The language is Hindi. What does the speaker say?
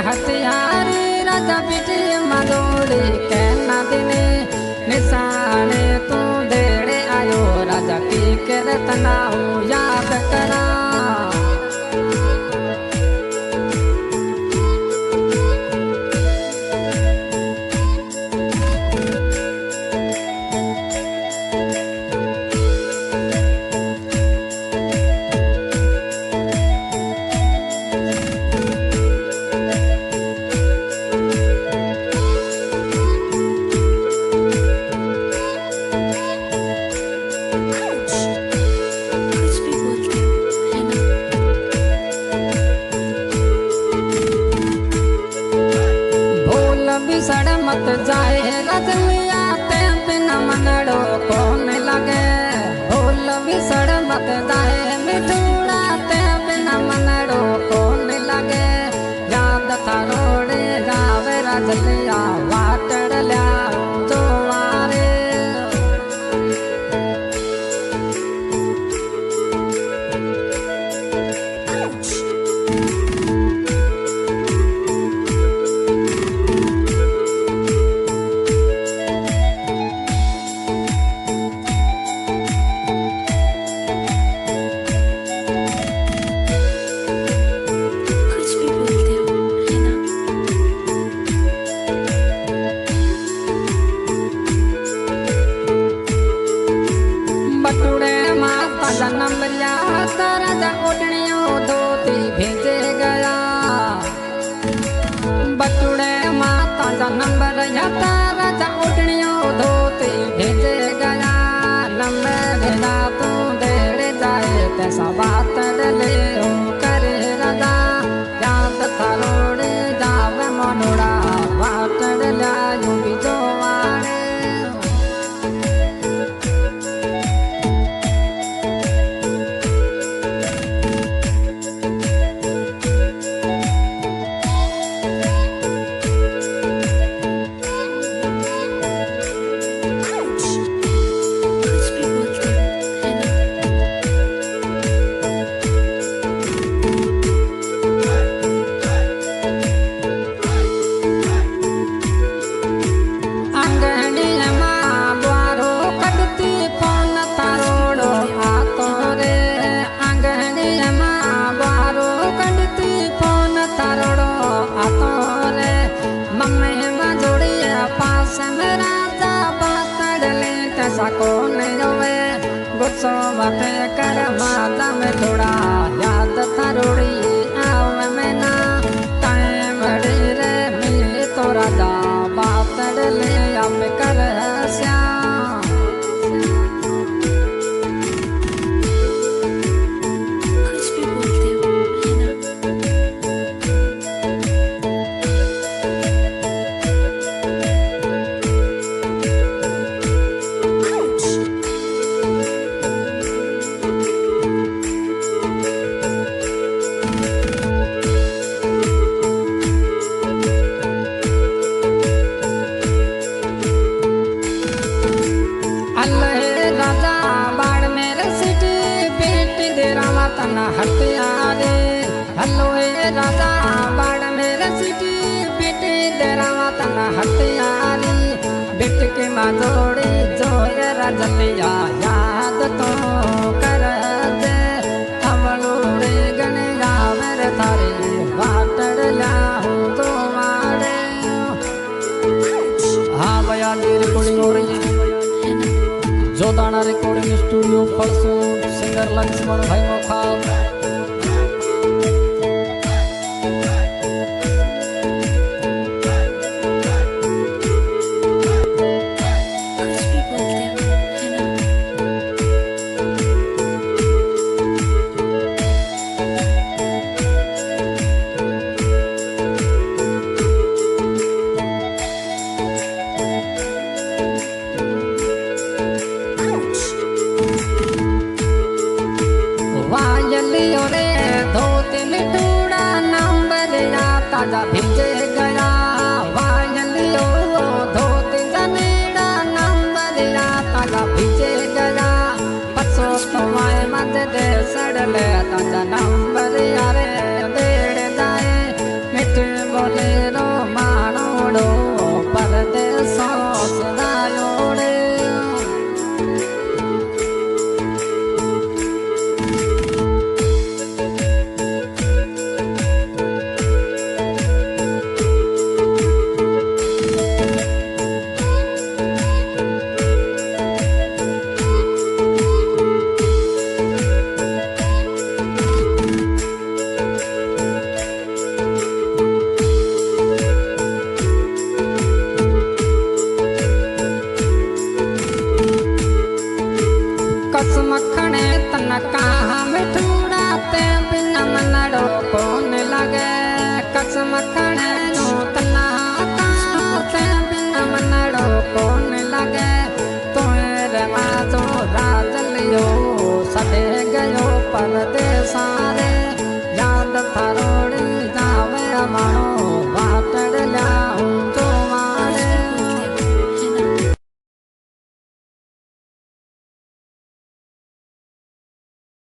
हथियारी राजा बिटी मजोड़ी कहना दिने निशाने तू देड़े आयो राजा की कीर्तना याद करा बिसड़ मत जाए रजलिया ते बिना मनड़ो कौन लगे भूल बिसड़ मत जाए मिठूड़ा ते बिना मनड़ो कौन लगे याद थारोड़े जावे रजलिया वाटड़ लिया जोवारे जन्म लिया राजा उड़नियों धोती भेजे गया बटुड़े माता जन्म लिया राजा उड़नियों धोती भेजे गया लंबे भेजा तू देड़े जाए तैसा बात ले करे राजा याद थारोड़े जावे मनोड़ा वाटड़ लायूं भी जोवाड़े कौन रोवे गुस्सो मत कर माता में थोड़ा याद थारोड़ी आवे में ना टाइम बड़ी रे मिले तो राजा बात ले अब कर श्याम कुछ भी बोलते हो है ना राजा बाड़ मेरे सिटी बेटी दे रावतन हथियारे हलो राजा बाड़ मेरे सिटी बेटी दे रावतन हथियारी बेट के माजोड़ी जोए रजलिया याद तो कर दे थवड़ोड़े गने मेरे थारे वाटड़ लाहू तो मारे हाँ भैया रिकॉर्डिंग हो रही है जोदाना रिकॉर्डिंग स्टूडियो परसों सिंगर लक्ष्मण भाई मोखाल वायलियों रे धोती मिठूड़ा नंबर ताजा भिजे गया वायलियों धोती जनेड़ा नंबर ताजा भिजे गया पसो तुम्हारे मत दे सड़ले ताजा नंबर यारे देड़ जाए मिठ बोल परदेसा रे याद थारोड़ी जावे मानो वाटड़ ल्या